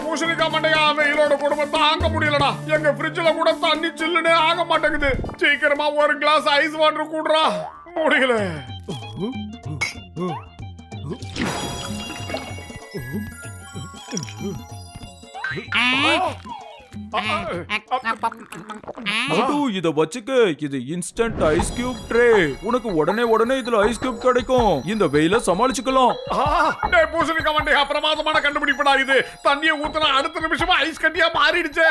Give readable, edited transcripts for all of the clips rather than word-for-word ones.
பூசணிக்கா மண்டையா, வெயிலோட குடும்பம் தாங்க முடியலடா. எங்க ஃப்ரிட்ஜ்ல கூட தண்ணி சில்லுன்னு ஆக மாட்டேங்குது. சீக்கிரமா ஒரு கிளாஸ் ஐஸ் வாட்டர் கூடுறா. முடியல. இத வச்சுக்க. இது இன்ஸ்டன்ட் ஐஸ் கியூப் ட்ரே. உனக்கு உடனே இதுல ஐஸ் கியூப் கிடைக்கும். இந்த வெயில சமாளிச்சுக்கலாம். பூசணிக்கா மண்டையா, பிரமாதமான கண்டுபிடிப்படா இது. தண்ணியை ஊத்துனா அடுத்த நிமிஷமா ஐஸ் கட்டியா மாறிடுச்சு.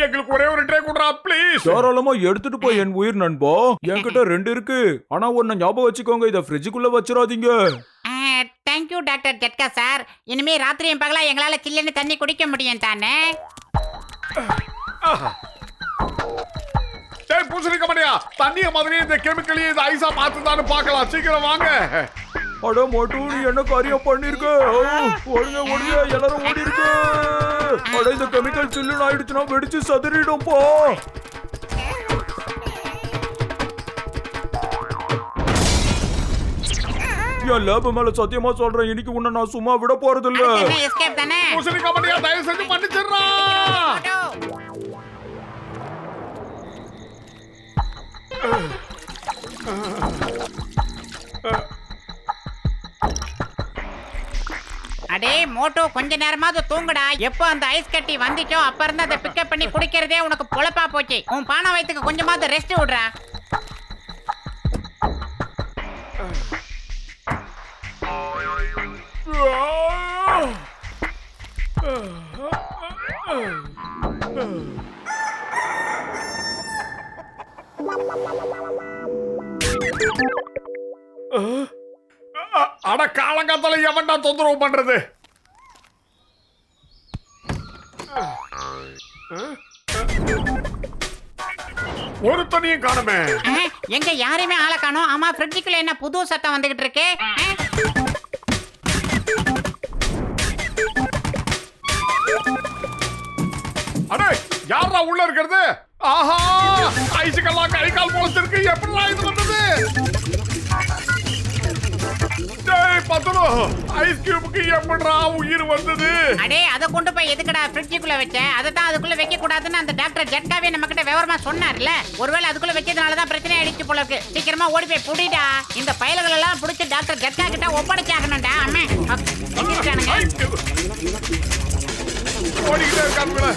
எங்களுக்கு ஒரே ஒரு ட்ரே கூடுறா ப்ளீஸ். தாராளமா எடுத்துட்டு போய் என் உயிர் நண்பா. என்கிட்ட 2 இருக்கு. ஆனா ஒன்னு ஞாபகம் வச்சுக்கோங்க, இத ஃப்ரிட்ஜுக்குள்ள வச்சிராதீங்க. Thank you doctor Jatka sir. இனிமே ராத்திரியும் பகலா எங்களால சில்லுன்னு தண்ணி குடிக்க முடியும் தானே? பூசணிக்கா மண்டையா, தண்ணிய மாதிரி இந்த கெமிக்கலையும் இந்த ஐஸா மாத்துதான்னு பார்க்கலாம். சீக்கிரம் வாங்க. அட மொட்டு, நீ என்ன காரியம் பண்ணிருக்க? ஓடுங்க எல்லாரும் ஓடி இருக்கு. அட இந்த கெமிக்கல் சில்லுன்னு ஆயிடுச்சுன்னா வெடிச்சு சதுரிடும் போ. என் லேப் மேல சத்தியமா சொல்றேன், இன்னைக்கு உன்னை நான் சும்மா விட போறது இல்ல. எஸ்கேப் தானே. பூசணிக்கா மண்டையா, தயவு செஞ்சு மன்னிச்சிடுறா. அடே மோட்டோ, கொஞ்ச நேரமாவது தூங்குடா. எப்போ அந்த ஐஸ் கட்டி வந்துச்சோ அப்ப இருந்து அதை பிக்கப் பண்ணி குடிக்கிறதே உனக்கு பொழப்பா போச்சு. உன் பானை வயித்துக்கு கொஞ்சமாவது ரெஸ்ட் விடுறா. அட காலங்காத்தால எவன்டா தொந்தரவு பண்றது? ஒரு தண்ணியும் காணுமே. எங்க யாரையுமே ஆளை காணோம். ஆமா, ஃப்ரிட்ஜுக்குள்ள என்ன புது சத்தம் வந்துகிட்டு இருக்கு? அடே, யாரா உள்ள இருக்கிறது? ஆஹா, ஐஸுக்கெல்லாம் கை கால் முளைச்சிருக்கு. எப்படிலாம் இது வந்தது? ஐஸ் கியூபுக்கு எப்படிடா உயிர் வந்தது? அடே, அதை கொண்டு போய் எதுக்குடா ஃப்ரிட்ஜுக்குள்ள வச்சேன்? அதை தான் அதுக்குள்ள வைக்க கூடாதுன்னு அந்த டாக்டர் ஜட்காவே நம்ம கிட்ட விவரமா சொன்னார்ல. ஒருவேளை அதுக்குள்ள வச்சதுனாலதான் பிரச்சனை ஆயிடுச்சு போல இருக்கு. சீக்கிரமா ஓடி போய் புடிடா. இந்த பயல்கள் எல்லாம் புடிச்சு டாக்டர் ஜட்கா கிட்ட ஒப்படைச்சாகணும்டா. அம்மே எங்க இருக்கானுங்க? ஓடிக்கிட்டே இருக்கானுங்களே.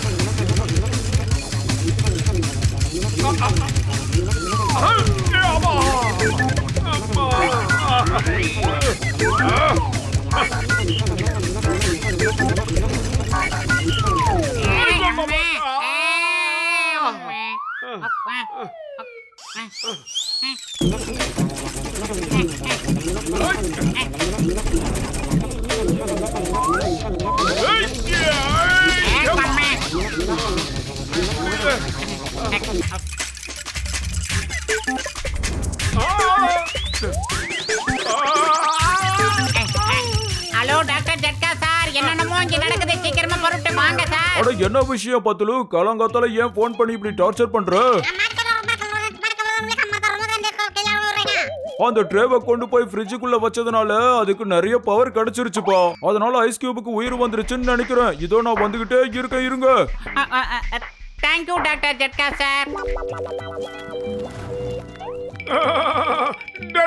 ஹலோ டாக்டர் ஜட்கா சார், என்னென்னமோ இங்க நடக்குது. சீக்கிரமா பொறுத்து வாங்க சார். அட என்ன விஷயம் பத்துலு? காலங்காத்தால ஏன் போன் பண்ணி இப்படி டார்ச்சர் பண்ற? அந்த ட்ரேவை கொண்டு போய் ஃப்ரிட்ஜுக்குள்ள வச்சதுனால அதுக்கு நிறைய பவர் கிடைச்சிருச்சுப்பா. அதனால ஐஸ் கியூபுக்கு உயிர் வந்துருச்சுன்னு நினைக்கிறேன். இதோ நான் வந்துகிட்டே இருக்கேன், இருங்க. Thank you doctor Jatka sir.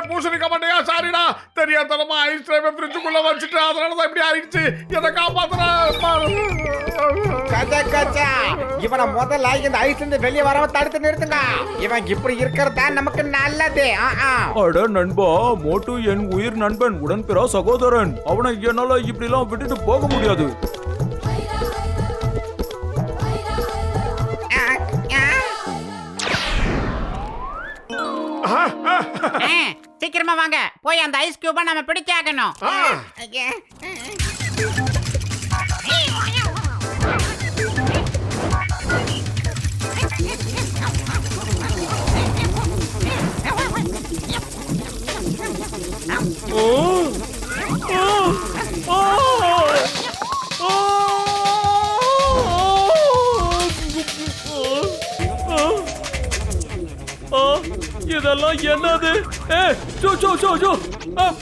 பூசணிக்கா மண்டையா, சாரிடா. தெரியாதனமா ஐஸ் ட்ரேவை ஃப்ரிட்ஜுக்குள்ள வச்சுட்டு அதனாலதான் இப்படி ஆயிடுச்சு. என்ன காப்பாத்துறா. இவனை முதல்ல இந்த ஐஸ்ல இருந்து வெளியே வராம தடுத்து நிறுத்துங்க. இவன் இப்படி இருக்கிறதா நமக்கு நல்லது. அட நண்பா, மோட்டு என் உயிர் நண்பன், உடன்பிறா சகோதரன். அவனை என்னால இப்படி எல்லாம் விட்டுட்டு போக முடியாது. சீக்கிரமா வாங்க, போய் அந்த ஐஸ் கியூபை நம்ம பிடிச்சாகணும். இதெல்லாம் என்னது? சோ சோ சோ சோ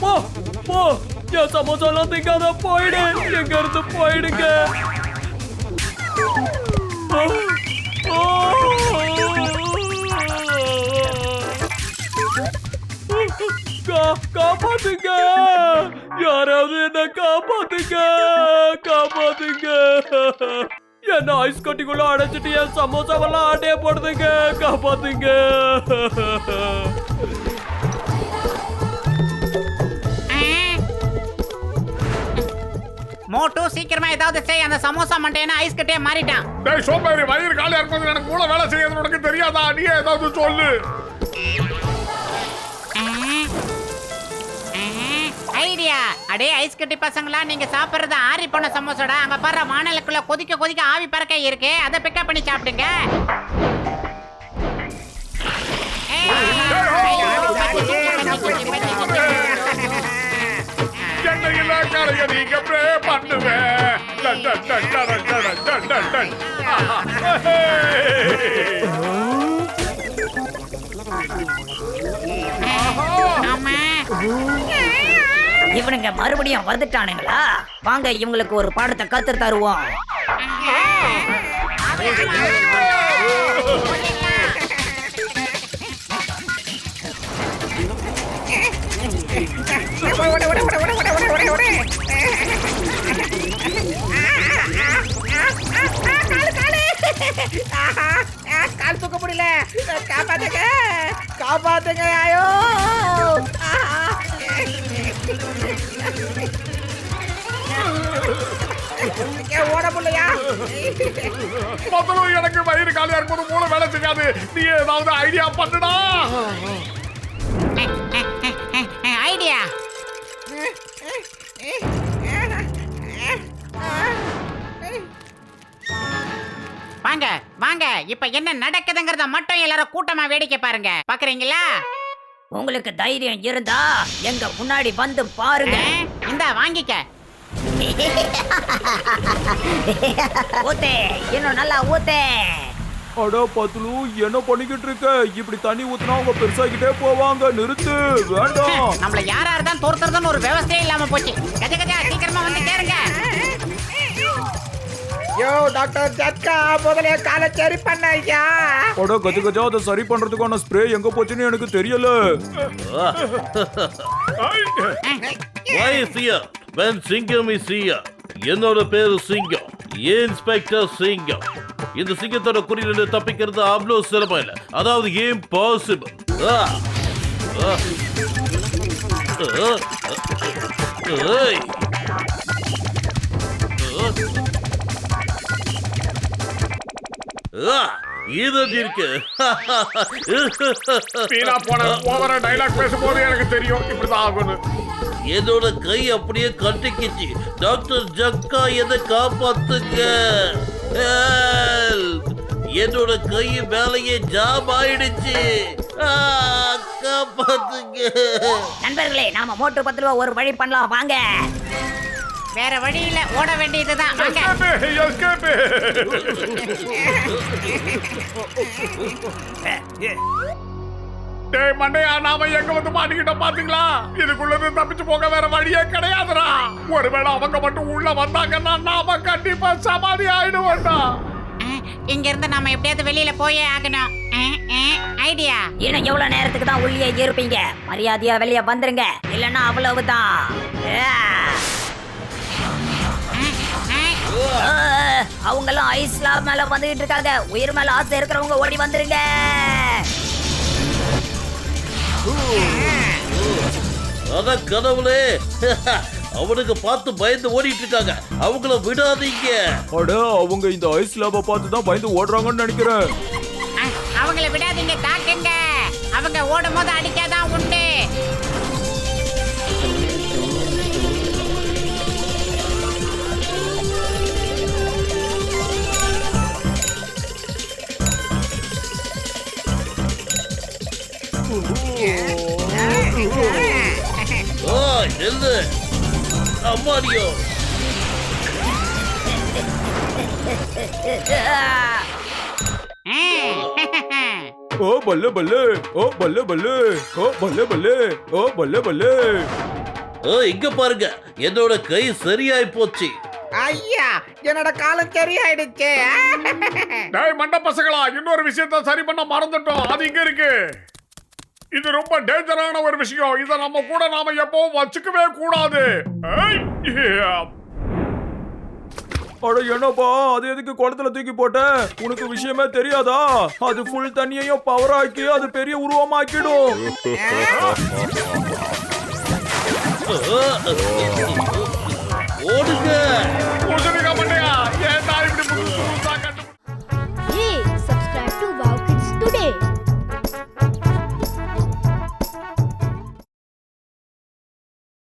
போ போ, என் சமோசாலாம் திங்காத, போயிடு, எங்க இருந்து போயிடுங்க. காப்பாத்துங்க, யாராவது என்ன காப்பாத்துங்க, காப்பாத்துங்க. என்ன ஐஸ் கட்டிக்குள்ள அடைச்சிட்டு என் சமோசாவெல்லாம் ஆட்டைய போடுதுங்க, காப்பாத்துங்க. மோட்டு சீக்கிரமா ஏதாவது செய், அந்த சமோசா மண்டையன ஐஸ் கட்டியே மாறிட்டான். டேய் சோம்பேறி, வயிறு காலியா இருக்கும்போது எனக்கு மூளை வேலை செய்யறது உனக்கு தெரியாதா? நீ ஏதாவது சொல்லு. ஐடியா. அடே ஐஸ் கட்டி பசங்களா, நீங்க சாப்பிடுறது ஆறி போன சமோசாடா. அங்க பாரு, வானலுக்குள்ள கொதிக்க கொதிக்க ஆவி பறக்க இருக்கு, அதை பிக்கப் பண்ணி சாப்பிடுங்க. என்னையில கரைய நீங்க ப்ரே பண்ணுவேன். இவனுங்க மறுபடியும் வந்துட்டானுங்களா? வாங்க, இவங்களுக்கு ஒரு பாடத்தை கத்து தருவோம். கால் தூக்க முடியல, காப்பாத்துங்க, காப்பாத்துங்க. ஐயோ, ஓட முடியலையா? முதல்ல எனக்கு வயிறு காலியா இருக்கும்போது மூளை வேலை செய்யாது. நீ ஏதாவது ஐடியா பண்ணுடா. ஐடியா. வாங்க வாங்க, இப்ப என்ன நடக்குதுங்கறத மட்டும் எல்லாரும் கூட்டமா வேடிக்கை பாருங்க. பாக்குறீங்களா? உங்களுக்கு தைரியம் இருந்தா எங்க முன்னாடி வந்து பாருங்க. இந்த வாங்கிக்க. ஊத்தே, இன்னும் நல்லா ஊத்தே. அடா பத்துலு, என்ன பண்ணிக்கிட்டு இருக்க? இப்படி தண்ணி ஊத்துனா அவங்க பெருசாகிட்டே போவாங்க. நிறுத்து, வேண்டாம். நம்மள யாரா தான் தோர்த்துறதுன்னு ஒரு விவசாயம் இல்லாம போச்சு. கஜ கஜா, சீக்கிரமா வந்து கேளுங்க. யோ டாக்டர் ஜட்கா, முதல்ல காலை சரி பண்ண ஐயா. அட கஜ கஜா, அதை சரி பண்றதுக்கான ஸ்ப்ரே எங்க போச்சுன்னு எனக்கு தெரியல. Why is here? When சிங்கம் is here. என்னோட பேரு சிங்கம், இன்ஸ்பெக்டர் சிங்கம். இந்த சிங்கத்தோட குறியில தப்பிக்கிறது அவ்வளோ சிரமம் இல்லை, அதாவது இம்பாசிபிள். இது இருக்கு. வீணா போன ஓவரா டைலாக் பேசும்போது எனக்கு தெரியும் இப்படிதான் ஆகும்னு. என்னோட கை அப்படியே கட்டிக்கிச்சு. டாக்டர் ஜக்கா, என்னை காப்பாத்துங்க. என்னோட கை வேலையே ஜாம் ஆயிடுச்சு. காப்பாத்துங்க. நண்பர்களே, நாம மோட்டு பத்துல ஒரு வழி பண்ணலாம், வாங்க. வேற வழியில ஓட வேண்டியதுதான். வாங்க. டேய் மண்டையா, நாம எங்க வந்து மாட்டிக்கிட்டோம் பாத்தீங்களா? இதுக்குள்ளது தப்பிச்சு போக வேற வழியே கிடையாதுடா. ஒருவேளை அவங்க மட்டும் உள்ள வந்தாங்கன்னா நாம கண்டிப்பா சமாதி ஆயிடுவோம்டா. இங்க இருந்து நாம எப்படியாவது வெளியில போயே ஆகணும். ஐடியா. இன்னும் எவ்வளவு நேரத்துக்கு தான் உள்ளே இருப்பீங்க? மரியாதையா வெளியே வந்துருங்க, இல்லன்னா அவ்வளவுதான். அவங்கெல்லாம் ஐஸ்லா மேல வந்துகிட்டு இருக்காங்க. உயிர் மேல ஆசை இருக்கிறவங்க ஓடி வந்துருங்க. அத கடவுளே, அவனுக்கு பார்த்து பயந்து ஓடிட்டு இருக்காங்க. அவங்கள விடாதீங்க. அட, அவங்க இந்த ஐஸ் லேப பார்த்து தான் பயந்து ஓடுறாங்கன்னு நினைக்கிறேன். அவங்கள விடாதீங்க, தாக்குங்க. அவங்க ஓடும் போது அடிக்காதான் உண்டு. நெல்லு அம்மாடியோ. ஓ பல்லே பல்லே, ஓ பல்லே பல்லே, ஓ பல்லே பல்லே, ஓ பல்லே பல்லே. இங்க பாருங்க, என்னோட கை சரியாய் போச்சு. ஐயா என்னோட காலம் சரியாயிடுச்சு. டேய் மண்ட பசங்களா, இன்னொரு விஷயத்த சரி பண்ண மறந்துட்டோம். அது இங்க இருக்கு. இது ரொம்ப டேஞ்சரான ஒரு விஷயம். இத நம்ம கூட நாம எப்பவும் வச்சுக்கவே கூடாது. ஏய், அட என்னப்பா, அது எதுக்கு குளத்துல தூக்கி போட்ட? உனக்கு விஷயமே தெரியாதா? அது ஃபுல் தண்ணியையும் பவர் ஆக்கி அது பெரிய உருவமாக்கிடும். ஓடுங்க.